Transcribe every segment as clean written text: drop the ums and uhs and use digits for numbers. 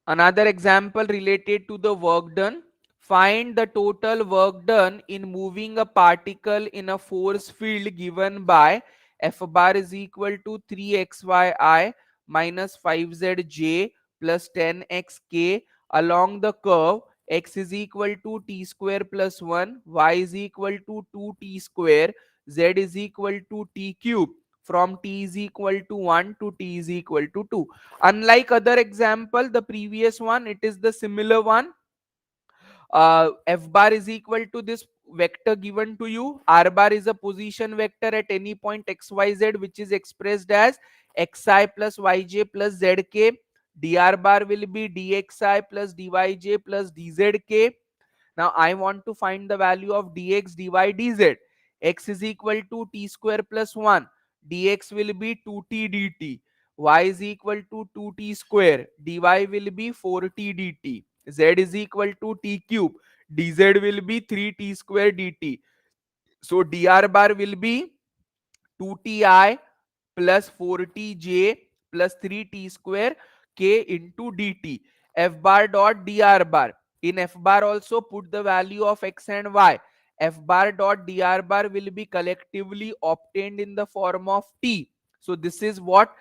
Another example related to the work done. Find the total work done in moving a particle in a force field given by F bar is equal to 3xyi minus 5zj plus 10xk along the curve x is equal to t square plus 1, y is equal to 2t square, z is equal to t cube from t is equal to 1 to t is equal to 2. Unlike other example, the previous one, it is the similar one. F bar is equal to this vector given to you. R bar is a position vector at any point xyz, which is expressed as xi plus yj plus zk. Dr bar will be dxi plus dyj plus dzk. Now I want to find the value of dx, dy, dz. X is equal to t square plus 1. Dx will be 2t dt. Y is equal to 2t square. Dy will be 4t dt. Z is equal to t cube. Dz will be 3t square dt. So dr bar will be 2ti plus 4tj plus 3t square k into dt. F bar dot dr bar. In F bar also put the value of x and y. F bar dot dr bar will be collectively obtained in the form of t. So this is what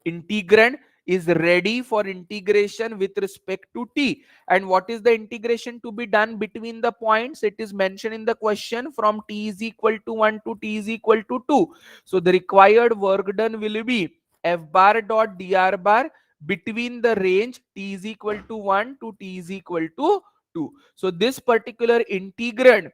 integrand is ready for integration with respect to t. And what is the integration to be done between the points? It is mentioned in the question from t is equal to 1 to t is equal to 2. So the required work done will be F bar dot dr bar between the range t is equal to 1 to t is equal to 2. So this particular integrand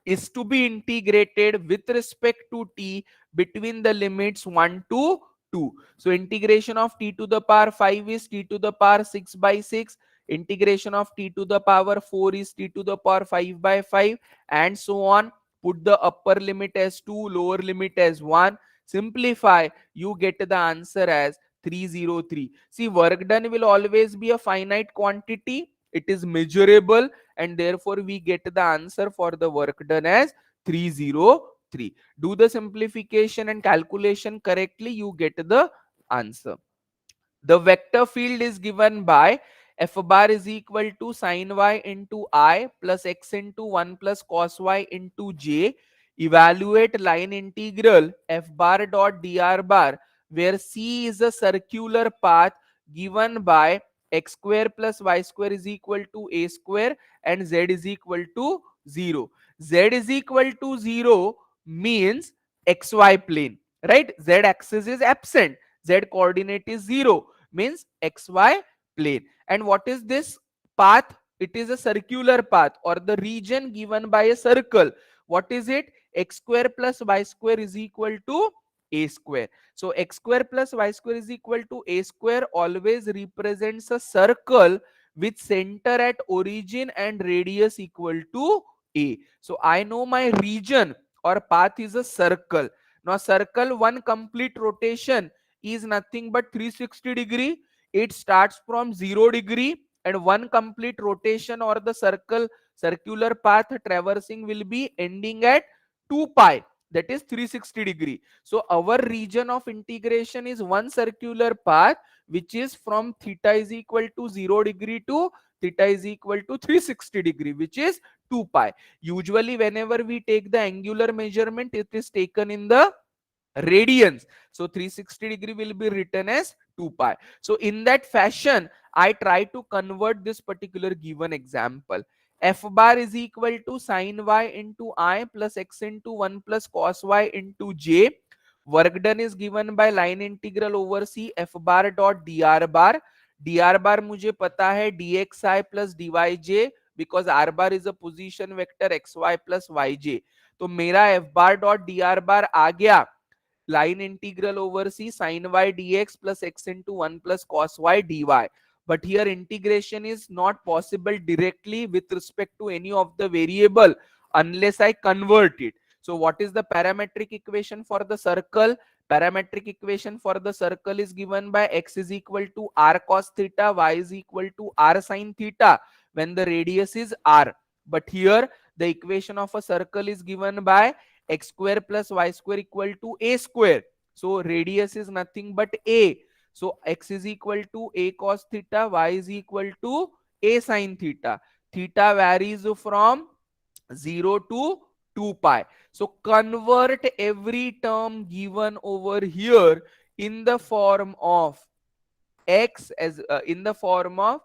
is to be integrated with respect to t between the limits 1 to 2. So integration of t to the power 5 is t to the power 6 by 6. Integration of t to the power 4 is t to the power 5 by 5, and so on. Put the upper limit as 2, lower limit as 1. Simplify, you get the answer as 303. See, work done will always be a finite quantity. It is measurable, and therefore we get the answer for the work done as 303. Do the simplification and calculation correctly, you get the answer. The vector field is given by f bar is equal to sin y into I plus x into 1 plus cos y into j. Evaluate line integral f bar dot dr bar, where c is a circular path given by x square plus y square is equal to a square and z is equal to 0. Z is equal to 0 means xy plane, right? Z axis is absent, z coordinate is 0, means xy plane. And what is this path? It is a circular path or the region given by a circle. What is it? X square plus y square is equal to a square. So x square plus y square is equal to a square always represents a circle with center at origin and radius equal to a. So I know my region or path is a circle. Now circle one complete rotation is nothing but 360 degree. It starts from 0 degree, and one complete rotation or the circular path traversing will be ending at 2 pi, that is 360 degree. So our region of integration is one circular path which is from theta is equal to 0 degree to theta is equal to 360 degree, which is 2 pi. Usually whenever we take the angular measurement, it is taken in the radians. So 360 degree will be written as 2 pi. So in that fashion, I try to convert this particular given example. F bar is equal to sin y into I plus x into 1 plus cos y into j. Work done is given by line integral over c f bar dot dr bar. Dr bar मुझे पता है dxi plus dyj, because r bar is a position vector xy plus yj. तो मेरा f bar dot dr bar आ गया line integral over c sin y dx plus x into 1 plus cos y dy. But here integration is not possible directly with respect to any of the variable unless I convert it. So what is the parametric equation for the circle? Parametric equation for the circle is given by x is equal to r cos theta, y is equal to r sin theta when the radius is r. But here the equation of a circle is given by x square plus y square equal to a square. So radius is nothing but a. So x is equal to a cos theta, y is equal to a sin theta. Theta varies from 0 to 2 pi. So convert every term given over here in the form of x as in the form of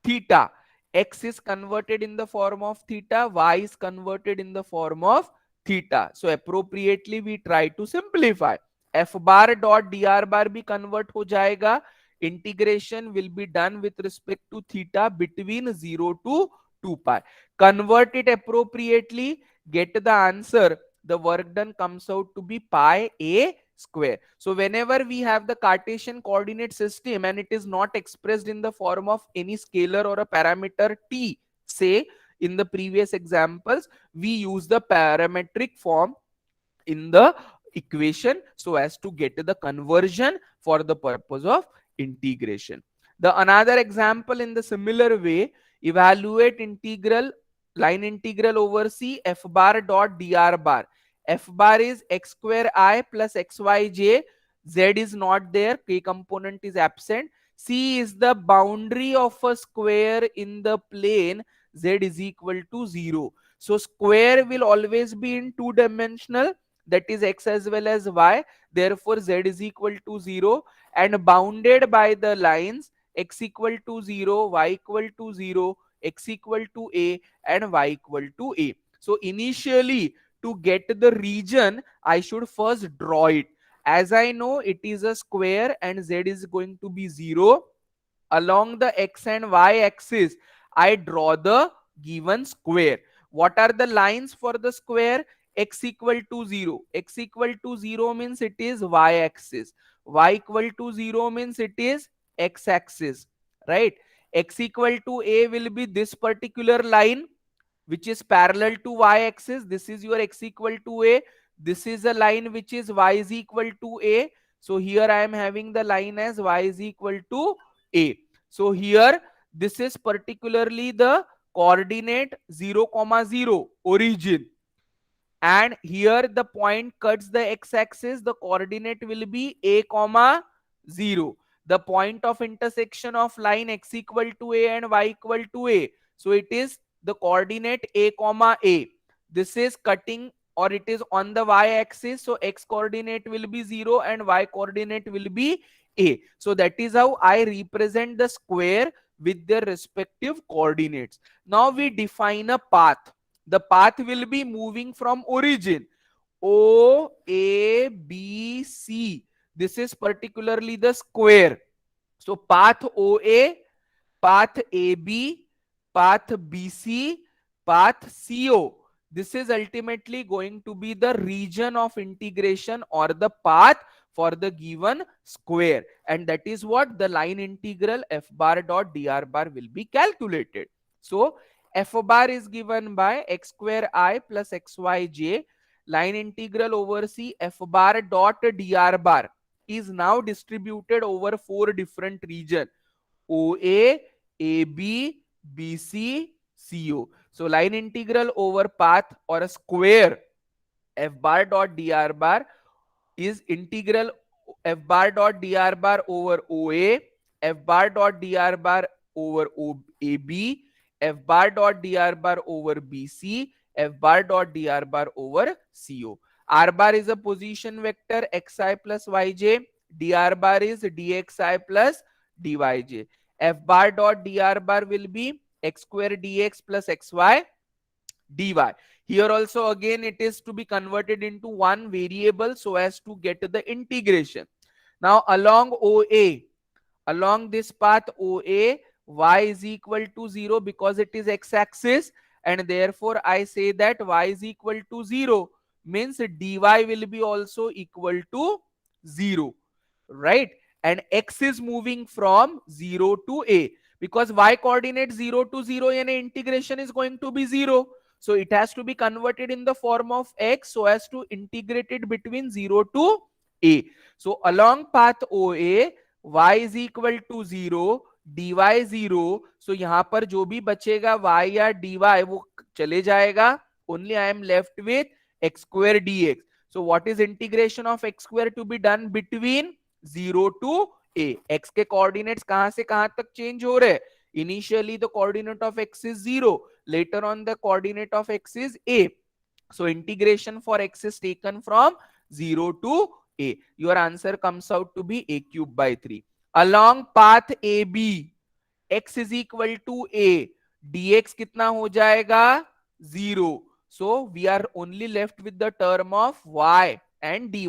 theta. X is converted in the form of theta, y is converted in the form of theta. So appropriately we try to simplify. F bar dot dr bar भी convert हो जाएगा. Integration will be done with respect to theta between 0 to 2 pi. Convert it appropriately, get the answer. The work done comes out to be pi a square. So whenever we have the Cartesian coordinate system and it is not expressed in the form of any scalar or a parameter t, say in the previous examples, we use the parametric form in the equation so as to get the conversion for the purpose of integration. The another example in the similar way, evaluate integral line integral over c f bar dot dr bar. F bar is x square I plus xyj. Z is not there, k component is absent. C is the boundary of a square in the plane z is equal to 0. So square will always be in two dimensional, that is x as well as y. Therefore z is equal to 0 and bounded by the lines x equal to 0, y equal to 0, x equal to a and y equal to a. So initially, to get the region, I should first draw it. As I know it is a square and z is going to be 0, along the x and y axis I draw the given square. What are the lines for the square? X equal to 0. X equal to 0 means it is y axis. Y equal to 0 means it is x axis. Right? X equal to a will be this particular line which is parallel to y axis. This is your x equal to a. This is a line which is y is equal to a. So here I am having the line as y is equal to a. So here this is particularly the coordinate 0 comma 0 origin, and here the point cuts the x-axis. The coordinate will be a comma 0. The point of intersection of line x equal to a and y equal to a, so it is the coordinate a comma a. This is cutting or it is on the y-axis, so x coordinate will be 0 and y coordinate will be a. So that is how I represent the square with their respective coordinates. Now we define a path. The path will be moving from origin O, A, B, C. This is particularly the square. So path OA, path AB, path BC, path CO. This is ultimately going to be the region of integration or the path for the given square. And that is what the line integral f bar dot dr bar will be calculated. So f bar is given by x square I plus xyj. Line integral over c f bar dot dr bar is now distributed over four different regions: OA, AB, BC, CO. So line integral over path or a square f bar dot dr bar is integral f bar dot dr bar over OA, f bar dot dr bar over AB, f bar dot dr bar over BC, f bar dot dr bar over CO. R bar is a position vector xi plus yj, dr bar is dxi plus dyj. F bar dot dr bar will be x square dx plus xy dy. Here also again it is to be converted into one variable so as to get the integration. Now along OA, along this path OA, y is equal to 0 because it is x-axis, and therefore I say that y is equal to 0 means dy will be also equal to 0, right? And x is moving from 0 to a, because y coordinate 0 to 0 and integration is going to be 0. So it has to be converted in the form of x so as to integrate it between 0 to a. So along path OA, y is equal to 0, dy 0. So यहाँ पर जो भी बचेगा y या dy वो चले जाएगा. Only I am left with x square dx. So what is integration of x square to be done between 0 to a. x के कोऑर्डिनेट्स कहां से कहां तक चेंज हो रहे हैं? Initially the coordinate of x is 0, later on the coordinate of x is a. So integration for x is taken from 0 to a. Your answer comes out to be a cube by 3. Along path AB, x is equal to a, dx कितना हो जाएगा? 0. So we are only left with the term of y and dy.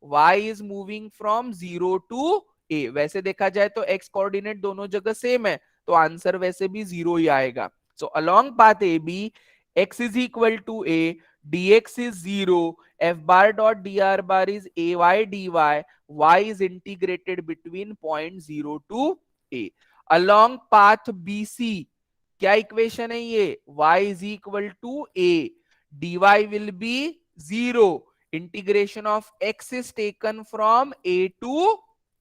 Y is moving from 0 to a. वैसे देखा जाए तो x coordinate दोनों जगह same है, तो आंसर वैसे भी 0 ही आएगा. So along path AB, x is equal to a, dx is 0, f bar dot dr bar is ay dy, y is integrated between point 0 to a. Along path BC, क्या equation है ये? y is equal to a, dy will be 0, integration of x is taken from a to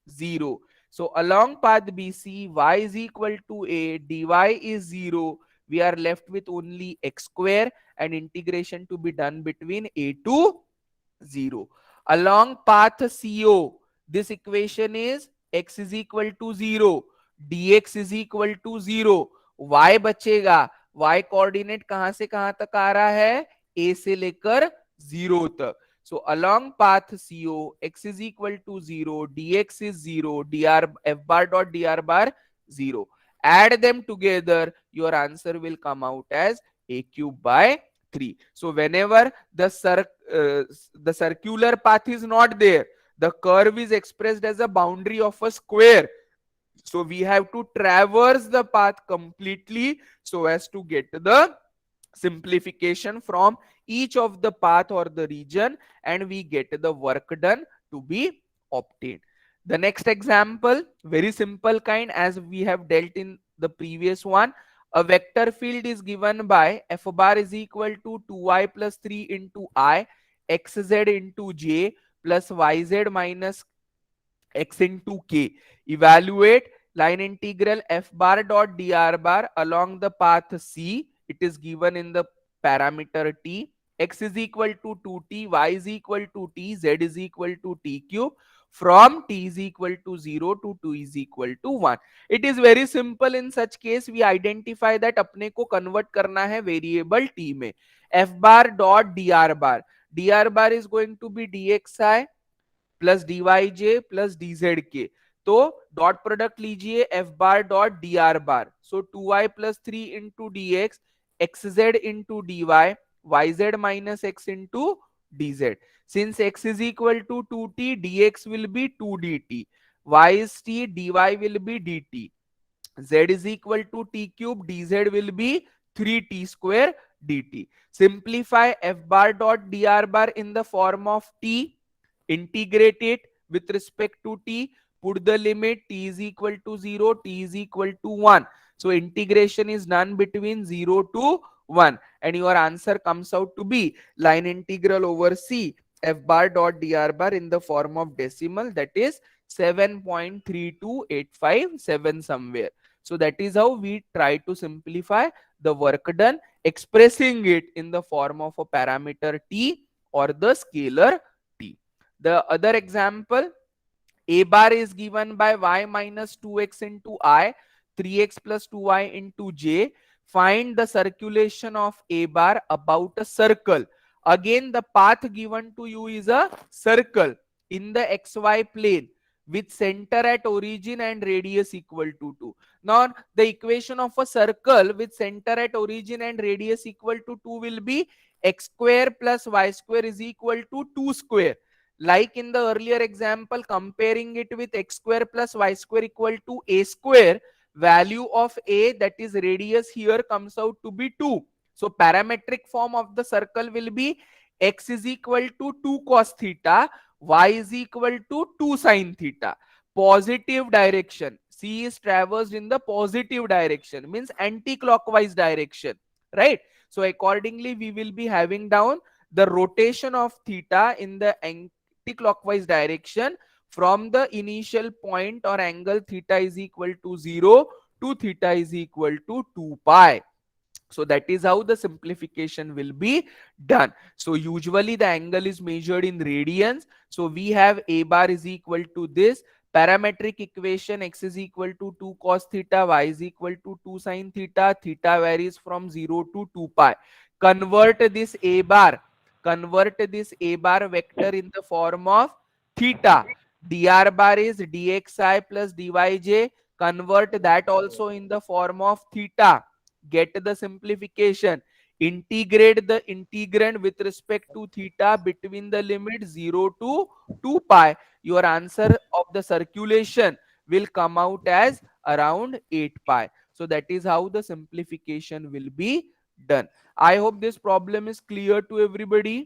0. So along path BC, y is equal to a, dy is 0, we are left with only x square and integration to be done between a to 0. Along path CO, this equation is x is equal to 0, dx is equal to 0, y बचेगा. y coordinate कहां से कहां तक आ रहा है? a से लेकर 0 तक. So along path CO, x is equal to 0, dx is 0, dr f bar dot dr bar 0. Add them together, your answer will come out as a cube by 3. So whenever the circular path is not there, the curve is expressed as a boundary of a square. So we have to traverse the path completely so as to get the simplification from each of the path or the region, and we get the work done to be obtained. The next example, very simple kind, as we have dealt in the previous one. A vector field is given by f bar is equal to 2y plus 3 into I, xz into j plus yz minus x into k. Evaluate line integral f bar dot dr bar along the path C. It is given in the parameter t. X is equal to 2t, y is equal to t, z is equal to t cube, from t is equal to 0 to 2 is equal to 1. It is very simple. In such case we identify that अपने को convert करना है variable t में. f bar dot dr bar, dr bar is going to be dxi plus d y j plus d z k. तो dot product लीजिए f bar dot d r bar. So 2y plus 3 into d x, x z into d y, y z minus x into d z. Since x is equal to 2t, dx will be 2dt, y is t, dy will be dt, z is equal to t cube, dz will be 3t square dt. Simplify f bar dot dr bar in the form of t, integrate it with respect to t, put the limit t is equal to 0, t is equal to 1. So integration is done between 0 to 1, and your answer comes out to be line integral over c f bar dot dr bar in the form of decimal, that is 7.32857 somewhere. So that is how we try to simplify the work done, expressing it in the form of a parameter t or the scalar t. The other example, a bar is given by y minus 2x into I, 3x plus 2y into j. Find the circulation of a bar about a circle. Again, the path given to you is a circle in the xy plane with center at origin and radius equal to 2. Now, the equation of a circle with center at origin and radius equal to 2 will be x square plus y square is equal to 2 square. Like in the earlier example, comparing it with x square plus y square equal to a square, value of a, that is radius, here comes out to be 2. So parametric form of the circle will be x is equal to 2 cos theta, y is equal to 2 sin theta. Positive direction, c is traversed in the positive direction, means anti-clockwise direction, right? So accordingly we will be having down the rotation of theta in the anti-clockwise direction from the initial point or angle theta is equal to 0 to theta is equal to 2 pi. So that is how the simplification will be done. So usually the angle is measured in radians. So we have a bar is equal to this. Parametric equation x is equal to 2 cos theta, y is equal to 2 sin theta, theta varies from 0 to 2 pi. Convert this a bar, convert this a bar vector in the form of theta. Dr bar is dxi plus dyj. Convert that also in the form of theta. Get the simplification. Integrate the integrand with respect to theta between the limit 0 to 2 pi. Your answer of the circulation will come out as around 8 pi. So that is how the simplification will be done. I hope this problem is clear to everybody.